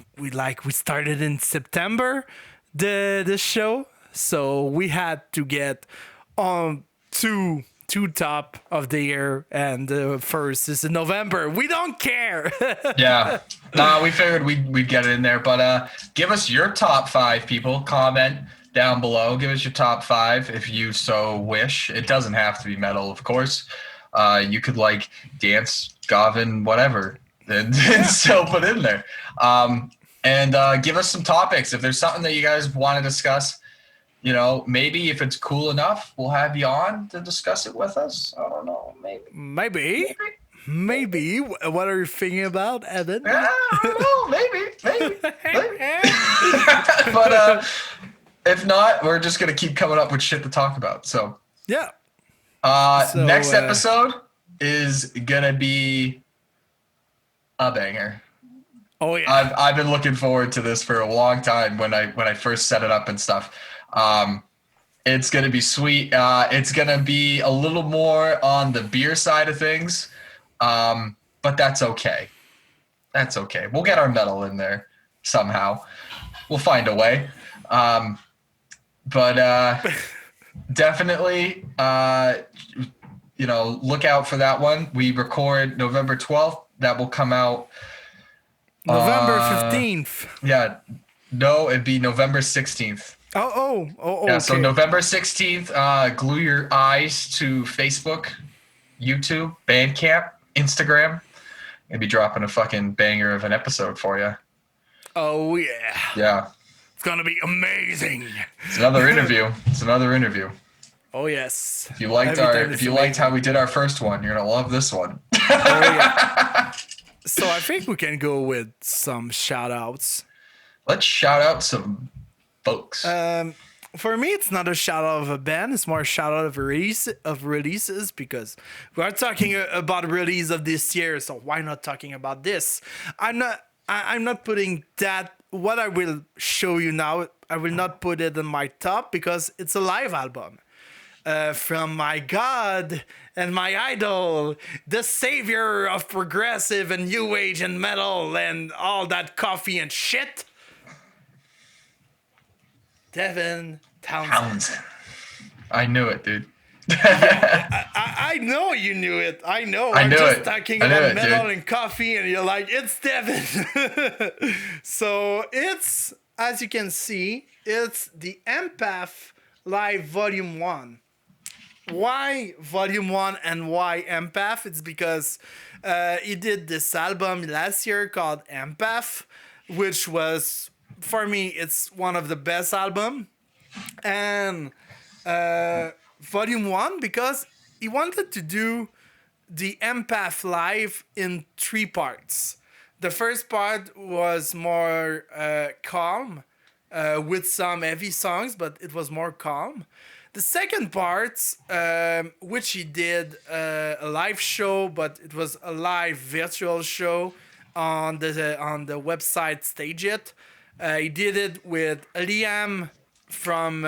started in September the show, so we had to get on two top of the year, and the first is in November. We don't care. Yeah. Nah, we figured we'd get it in there. But give us your top 5, people. Comment down below. Give us your top 5 if you so wish. It doesn't have to be metal, of course. You could like dance, Gavin, whatever, and still put in there. And give us some topics. If there's something that you guys want to discuss, maybe if it's cool enough, we'll have you on to discuss it with us. I don't know. Maybe. What are you thinking about, Evan? I don't know. Maybe. But if not, we're just going to keep coming up with shit to talk about. So, yeah. Next episode is going to be a banger. Oh, yeah. I've been looking forward to this for a long time when I first set it up and stuff. It's going to be sweet. It's going to be a little more on the beer side of things. But that's okay. That's okay. We'll get our metal in there somehow. We'll find a way. But definitely, look out for that one. We record November 12th. That will come out November 15th. Yeah. No, it'd be November 16th. Oh, yeah, okay. So November 16th, glue your eyes to Facebook, YouTube, Bandcamp, Instagram. Gonna be dropping a fucking banger of an episode for you. Oh, yeah. Yeah. It's gonna be amazing. It's another interview. Oh, yes. If you liked how we did our first one, you're gonna love this one. Oh, yeah. So I think we can go with some shout outs. Let's shout out some folks. For me, it's not a shout out of a band. It's more a shout out of releases, because we are talking about a release of this year. So why not talking about this? I'm not putting that. What I will show you now, I will not put it in my top, because it's a live album. From my God and my idol, the savior of progressive and new age and metal and all that coffee and shit, Devin Townsend. I knew it, dude. I know you knew it. I know. I'm just talking about metal and coffee, and you're like, it's Devin. So it's, as you can see, it's the Empath Live Volume 1. Why Volume 1 and why Empath? It's because he did this album last year called Empath, which was, for me, it's one of the best album. And Volume 1, because he wanted to do the Empath Live in 3 parts. The first part was more calm, with some heavy songs, but it was more calm. The second part, which he did a live show, but it was a live virtual show on the website Stage It. He did it with Liam from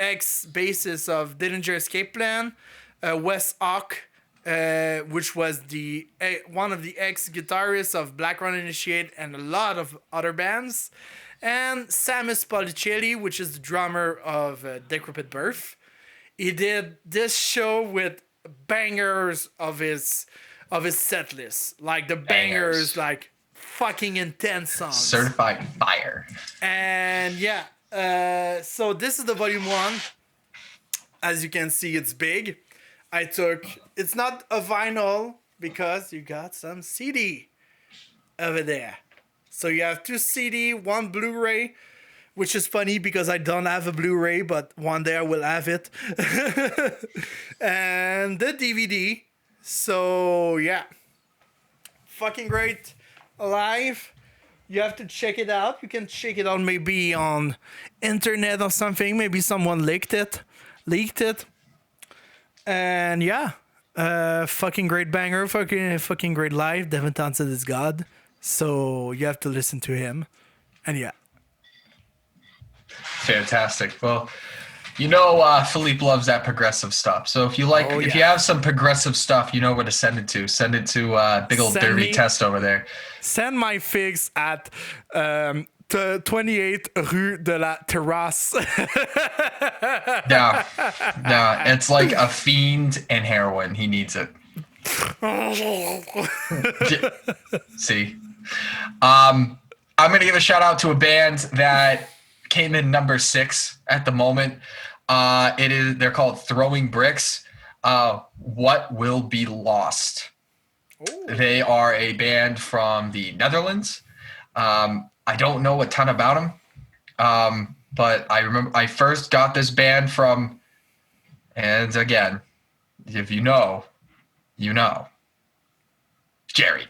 ex-bassist of Dillinger Escape Plan, Wes Hawk, which was one of the ex-guitarists of Black Run Initiate and a lot of other bands. and Samus Policelli, which is the drummer of Decrepit Birth. He did this show with bangers of his set list, like the bangers, like fucking intense songs. Certified fire. And yeah, so this is the volume 1. As you can see, it's big. It's not a vinyl because you got some CD over there. So you have 2 CD, 1 Blu-ray, which is funny because I don't have a Blu-ray, but one day I will have it. And the DVD. So yeah, fucking great live. You have to check it out. You can check it out maybe on internet or something. Maybe someone leaked it. And yeah, fucking great banger, fucking great live. Devin Townsend is God. So you have to listen to him. And yeah. Fantastic. Well, you know, Philippe loves that progressive stuff. So if you like, if you have some progressive stuff, you know where to send it to. Send it to big old Dirty Test over there. Send my figs at 28 Rue de la Terrasse. No, it's like a fiend and heroin. He needs it. See, I'm gonna give a shout out to a band that came in number 6 at the moment. They're called Throwing Bricks. What Will Be Lost? Ooh. They are a band from the Netherlands. I don't know a ton about them, but I remember I first got this band from, and again, if you know, Jerry.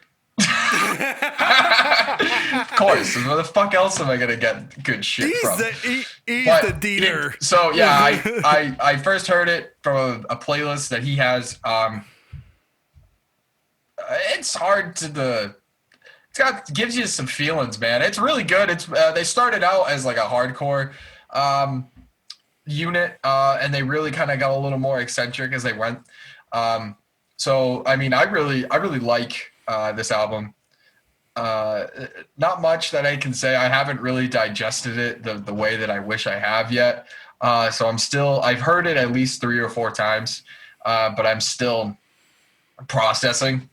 Of course. Where the fuck else am I gonna get good shit from? He's the dealer. So yeah, I first heard it from a playlist that he has. It's hard to gives you some feelings, man. It's really good. It's they started out as like a hardcore unit, and they really kind of got a little more eccentric as they went. So I mean, I really like this album. Not much that I can say. I haven't really digested it the way that I wish I have yet. So I've heard it at least 3 or 4 times, but I'm still processing.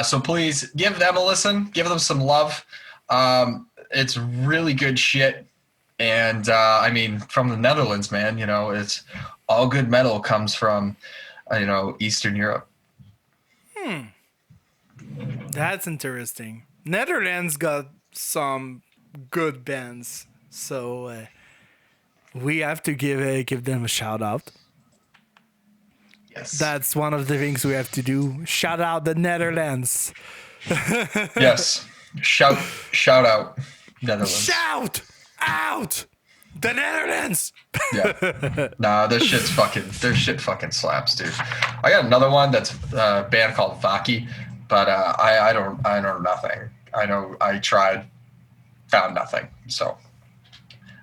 So please give them a listen, give them some love. It's really good shit. And I mean, from the Netherlands, man, you know, it's all good metal comes from, Eastern Europe. That's interesting. Netherlands got some good bands, so we have to give them a shout out. Yes. That's one of the things we have to do. Shout out the Netherlands. Yes. Shout out Netherlands. Shout out the Netherlands. Yeah. Nah, their shit fucking slaps, dude. I got another one that's a band called Vaki, but I know nothing. I know I tried, found nothing. So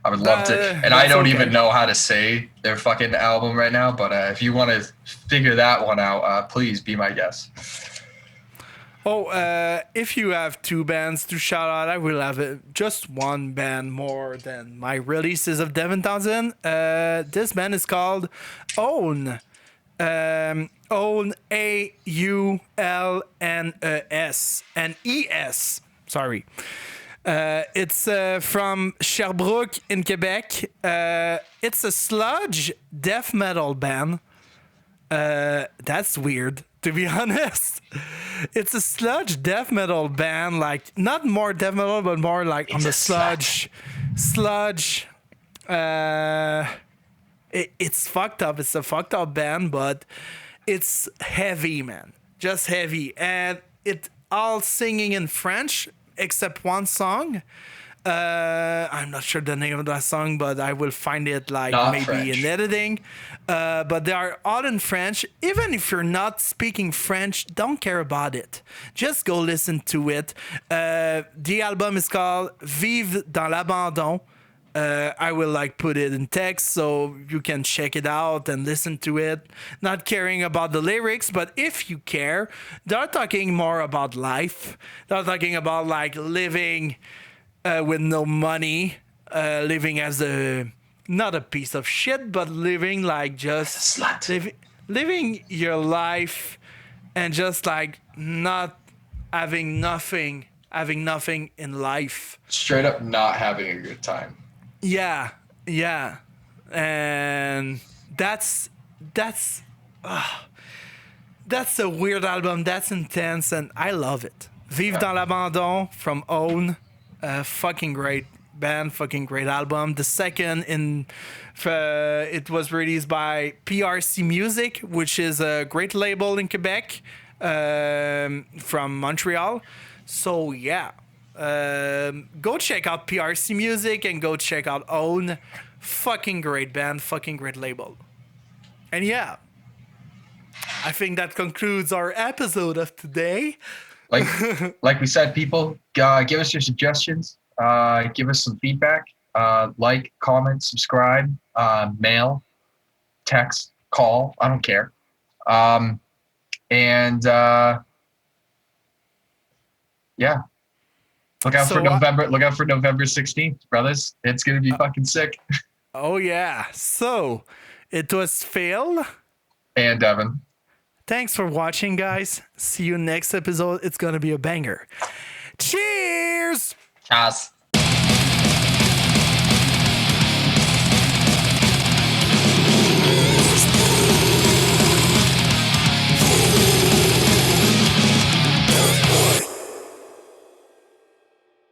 I would love to, and I don't even know how to say their fucking album right now, but if you want to figure that one out, please be my guest. If you have 2 bands to shout out, I will have just one band more than my releases of Devin Townsend. This band is called Aulnes. Aulnes, Aulnes, and ES. Sorry. It's from Sherbrooke in Quebec. It's a sludge death metal band. That's weird, to be honest. It's a sludge death metal band, like not more death metal, but more like on the sludge. It's fucked up. It's a fucked up band, but it's heavy, man. Just heavy, and it all singing in French except one song. I'm not sure the name of that song, but I will find it in editing. But they are all in French. Even if you're not speaking French, don't care about it. Just go listen to it. The album is called Vive dans l'abandon. I will put it in text so you can check it out and listen to it. Not caring about the lyrics, but if you care, they're talking more about life. They're talking about living with no money, living as not a piece of shit, but living like just Slut. living your life and just like not having nothing in life. Straight up not having a good time. Yeah, and that's a weird album. That's intense, and I love it. Vive dans l'abandon from Aulnes, fucking great band, fucking great album. The second it was released by PRC Music, which is a great label in Quebec, from Montreal. So yeah, go check out PRC Music and go check out Aulnes. Fucking great band, fucking great label. And yeah, I think that concludes our episode of today. Like we said, people, give us your suggestions. Give us some feedback. Like, comment, subscribe, mail, text, call. I don't care. Yeah. Look out for November. Look out for November 16th, brothers. It's gonna be fucking sick. Oh yeah. So it was Phil And Devin. Thanks for watching, guys. See you next episode. It's gonna be a banger. Cheers! Cheers.